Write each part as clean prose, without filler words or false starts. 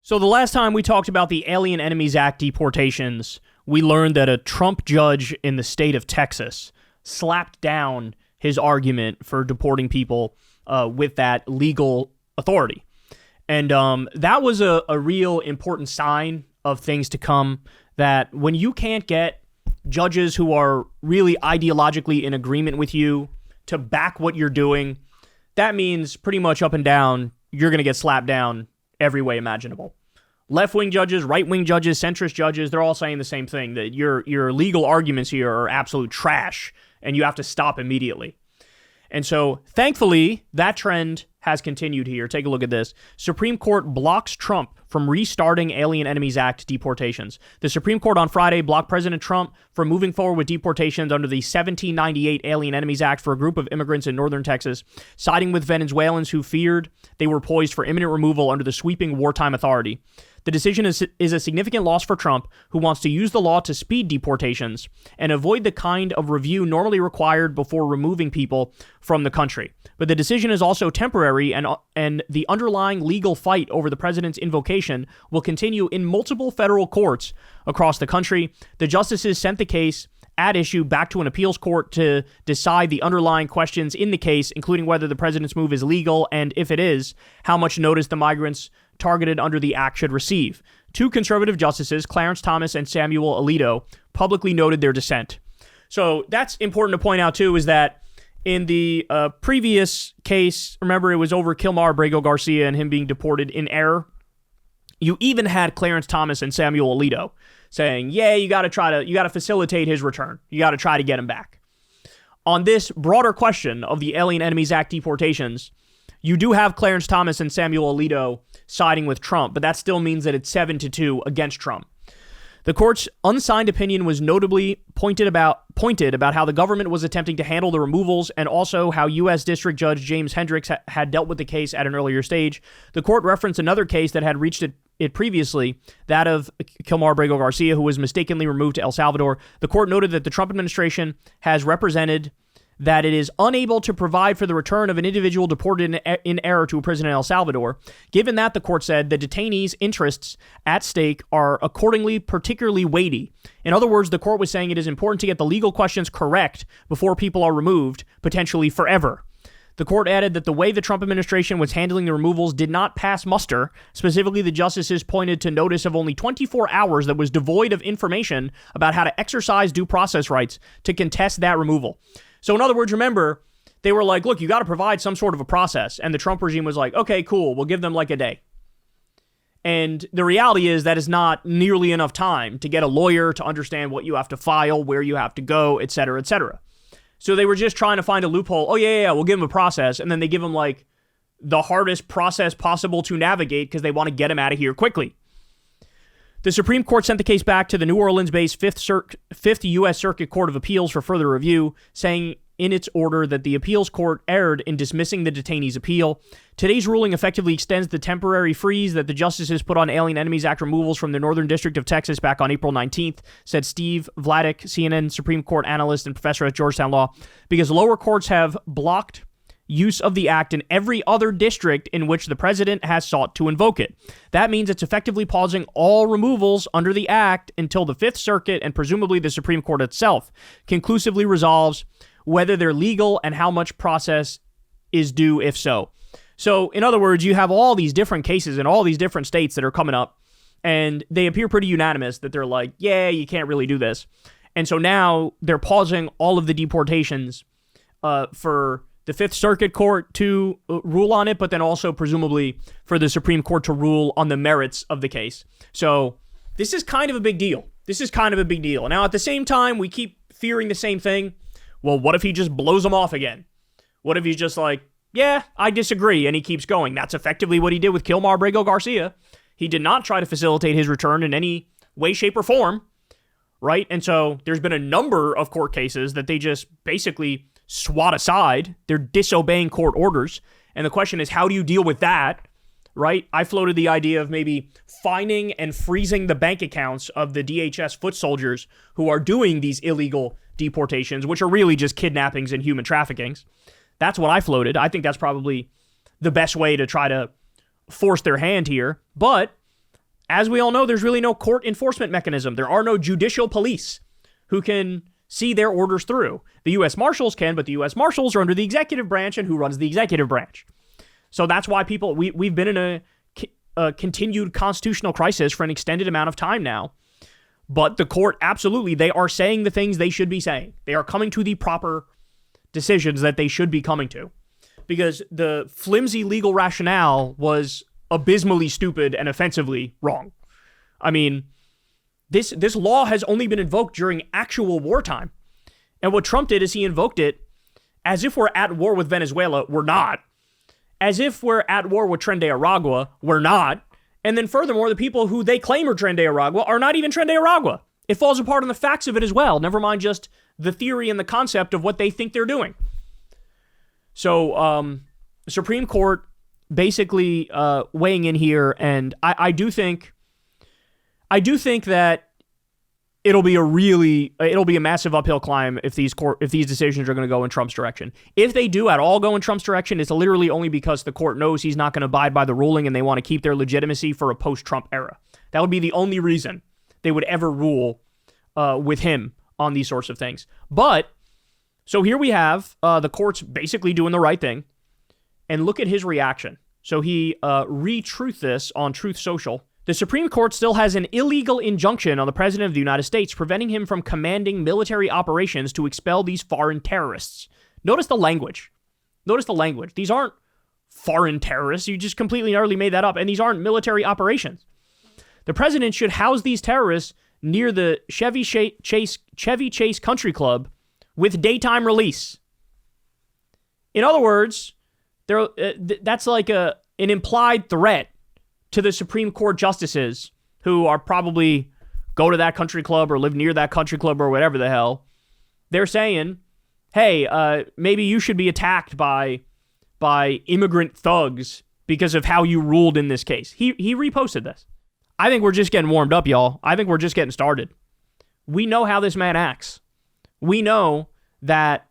So the last time we talked about the Alien Enemies Act deportations, we learned that a Trump judge in the state of Texas slapped down his argument for deporting people with that legal authority. And that was a real important sign of things to come, that when you can't get judges who are really ideologically in agreement with you to back what you're doing, that means pretty much up and down, you're going to get slapped down every way imaginable. Left-wing judges, right-wing judges, centrist judges, they're all saying the same thing, that your legal arguments here are absolute trash and you have to stop immediately. And so, thankfully, that trend has continued here. Take a look at this. Supreme Court blocks Trump from restarting Alien Enemies Act deportations. The Supreme Court on Friday blocked President Trump from moving forward with deportations under the 1798 Alien Enemies Act for a group of immigrants in northern Texas, siding with Venezuelans who feared they were poised for imminent removal under the sweeping wartime authority. The decision is a significant loss for Trump, who wants to use the law to speed deportations and avoid the kind of review normally required before removing people from the country. But the decision is also temporary, and the underlying legal fight over the president's invocation will continue in multiple federal courts across the country. The justices sent the case at issue back to an appeals court to decide the underlying questions in the case, including whether the president's move is legal, and if it is, how much notice the migrants targeted under the act should receive. Two conservative justices, Clarence Thomas and Samuel Alito, publicly noted their dissent. So that's important to point out too, is that in the previous case, remember it was over Kilmar Abrego Garcia and him being deported in error. You even had Clarence Thomas and Samuel Alito saying, yeah, you got to facilitate his return. You got to try to get him back. On this broader question of the Alien Enemies Act deportations, you do have Clarence Thomas and Samuel Alito siding with Trump, but that still means that it's 7-2 against Trump. The court's unsigned opinion was notably pointed about how the government was attempting to handle the removals, and also how U.S. District Judge James Hendricks had dealt with the case at an earlier stage. The court referenced another case that had reached it previously, that of Kilmar Abrego Garcia, who was mistakenly removed to El Salvador. The court noted that the Trump administration has represented that it is unable to provide for the return of an individual deported in error to a prison in El Salvador. Given that, the court said, the detainees' interests at stake are accordingly particularly weighty. In other words, the court was saying it is important to get the legal questions correct before people are removed, potentially forever. The court added that the way the Trump administration was handling the removals did not pass muster. Specifically, the justices pointed to notice of only 24 hours that was devoid of information about how to exercise due process rights to contest that removal. So in other words, remember, they were like, look, you got to provide some sort of a process. And the Trump regime was like, okay, cool, we'll give them like a day. And the reality is that is not nearly enough time to get a lawyer to understand what you have to file, where you have to go, et cetera, et cetera. So they were just trying to find a loophole. Oh, yeah, we'll give them a process. And then they give them like the hardest process possible to navigate because they want to get them out of here quickly. The Supreme Court sent the case back to the New Orleans-based Fifth U.S. Circuit Court of Appeals for further review, saying in its order that the appeals court erred in dismissing the detainee's appeal. Today's ruling effectively extends the temporary freeze that the justices put on Alien Enemies Act removals from the Northern District of Texas back on April 19th, said Steve Vladeck, CNN Supreme Court analyst and professor at Georgetown Law, because lower courts have blocked use of the act in every other district in which the president has sought to invoke it. That means it's effectively pausing all removals under the act until the Fifth Circuit and presumably the Supreme Court itself conclusively resolves whether they're legal and how much process is due if so. So, in other words, you have all these different cases in all these different states that are coming up, and they appear pretty unanimous that they're like, yeah, you can't really do this. And so now they're pausing all of the deportations for the Fifth Circuit Court to rule on it, but then also presumably for the Supreme Court to rule on the merits of the case. So this is kind of a big deal. Now, at the same time, we keep fearing the same thing. Well, what if he just blows them off again? What if he's just like, yeah, I disagree, and he keeps going? That's effectively what he did with Kilmar Abrego Garcia. He did not try to facilitate his return in any way, shape, or form, right? And so there's been a number of court cases that they just basically swat aside. They're disobeying court orders. And the question is, how do you deal with that, right? I floated the idea of maybe fining and freezing the bank accounts of the DHS foot soldiers who are doing these illegal deportations, which are really just kidnappings and human traffickings. That's what I floated. I think that's probably the best way to try to force their hand here. But as we all know, there's really no court enforcement mechanism. There are no judicial police who can see their orders through. The U.S. Marshals can, but the U.S. Marshals are under the executive branch, and who runs the executive branch? So that's why we've been in a continued constitutional crisis for an extended amount of time now. But the court, absolutely, they are saying the things they should be saying. They are coming to the proper decisions that they should be coming to. Because the flimsy legal rationale was abysmally stupid and offensively wrong. I mean, this law has only been invoked during actual wartime. And what Trump did is he invoked it as if we're at war with Venezuela. We're not. As if we're at war with Tren de Aragua. We're not. And then furthermore, the people who they claim are Tren de Aragua are not even Tren de Aragua. It falls apart on the facts of it as well. Never mind just the theory and the concept of what they think they're doing. So, the Supreme Court basically weighing in here, and I do think that it'll be a massive uphill climb if these decisions are going to go in Trump's direction. If they do at all go in Trump's direction, it's literally only because the court knows he's not going to abide by the ruling and they want to keep their legitimacy for a post-Trump era. That would be the only reason they would ever rule with him on these sorts of things. But, so here we have the courts basically doing the right thing, and look at his reaction. So he re-truthed this on Truth Social. The Supreme Court still has an illegal injunction on the President of the United States, preventing him from commanding military operations to expel these foreign terrorists. Notice the language. These aren't foreign terrorists. You just completely and utterly made that up. And these aren't military operations. The president should house these terrorists near the Chevy Chase Country Club with daytime release. In other words, that's like an implied threat to the Supreme Court justices who are probably go to that country club or live near that country club or whatever the hell. They're saying, hey, maybe you should be attacked by immigrant thugs because of how you ruled in this case. He reposted this. I think we're just getting warmed up, y'all. I think we're just getting started. We know how this man acts. We know that,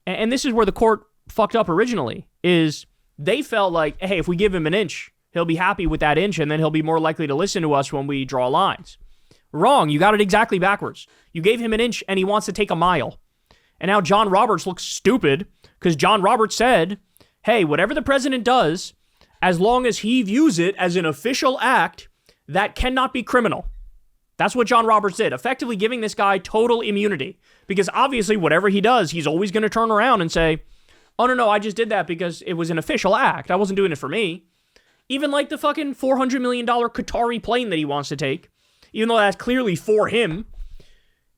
and this is where the court fucked up originally, is they felt like, hey, if we give him an inch, he'll be happy with that inch, and then he'll be more likely to listen to us when we draw lines. Wrong. You got it exactly backwards. You gave him an inch, and he wants to take a mile. And now John Roberts looks stupid, because John Roberts said, hey, whatever the president does, as long as he views it as an official act, that cannot be criminal. That's what John Roberts did, effectively giving this guy total immunity. Because obviously, whatever he does, he's always going to turn around and say, oh, no, I just did that because it was an official act. I wasn't doing it for me. Even like the fucking $400 million Qatari plane that he wants to take, even though that's clearly for him,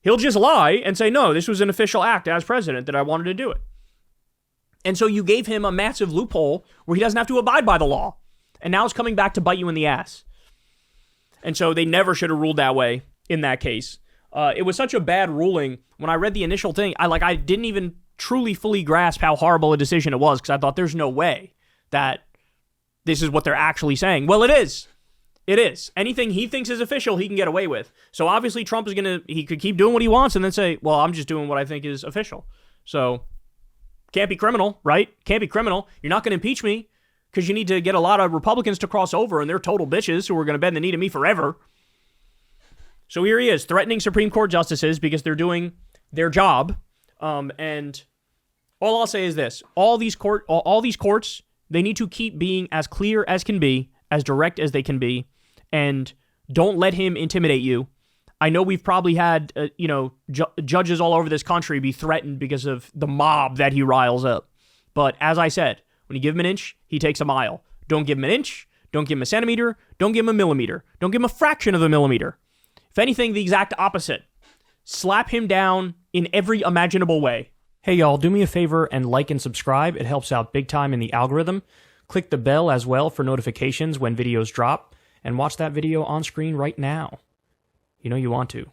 he'll just lie and say, no, this was an official act as president that I wanted to do it. And so you gave him a massive loophole where he doesn't have to abide by the law. And now it's coming back to bite you in the ass. And so they never should have ruled that way in that case. It was such a bad ruling. When I read the initial thing, I didn't even truly fully grasp how horrible a decision it was, because I thought there's no way that this is what they're actually saying. Well, it is. It is. Anything he thinks is official, he can get away with. So obviously Trump is he could keep doing what he wants and then say, well, I'm just doing what I think is official. So can't be criminal, right? Can't be criminal. You're not going to impeach me because you need to get a lot of Republicans to cross over, and they're total bitches who are going to bend the knee to me forever. So here he is, threatening Supreme Court justices because they're doing their job. And all I'll say is this: all these courts, they need to keep being as clear as can be, as direct as they can be, and don't let him intimidate you. I know we've probably had, judges all over this country be threatened because of the mob that he riles up. But as I said, when you give him an inch, he takes a mile. Don't give him an inch. Don't give him a centimeter. Don't give him a millimeter. Don't give him a fraction of a millimeter. If anything, the exact opposite. Slap him down in every imaginable way. Hey, y'all, do me a favor and like and subscribe. It helps out big time in the algorithm. Click the bell as well for notifications when videos drop, and watch that video on screen right now. You know you want to.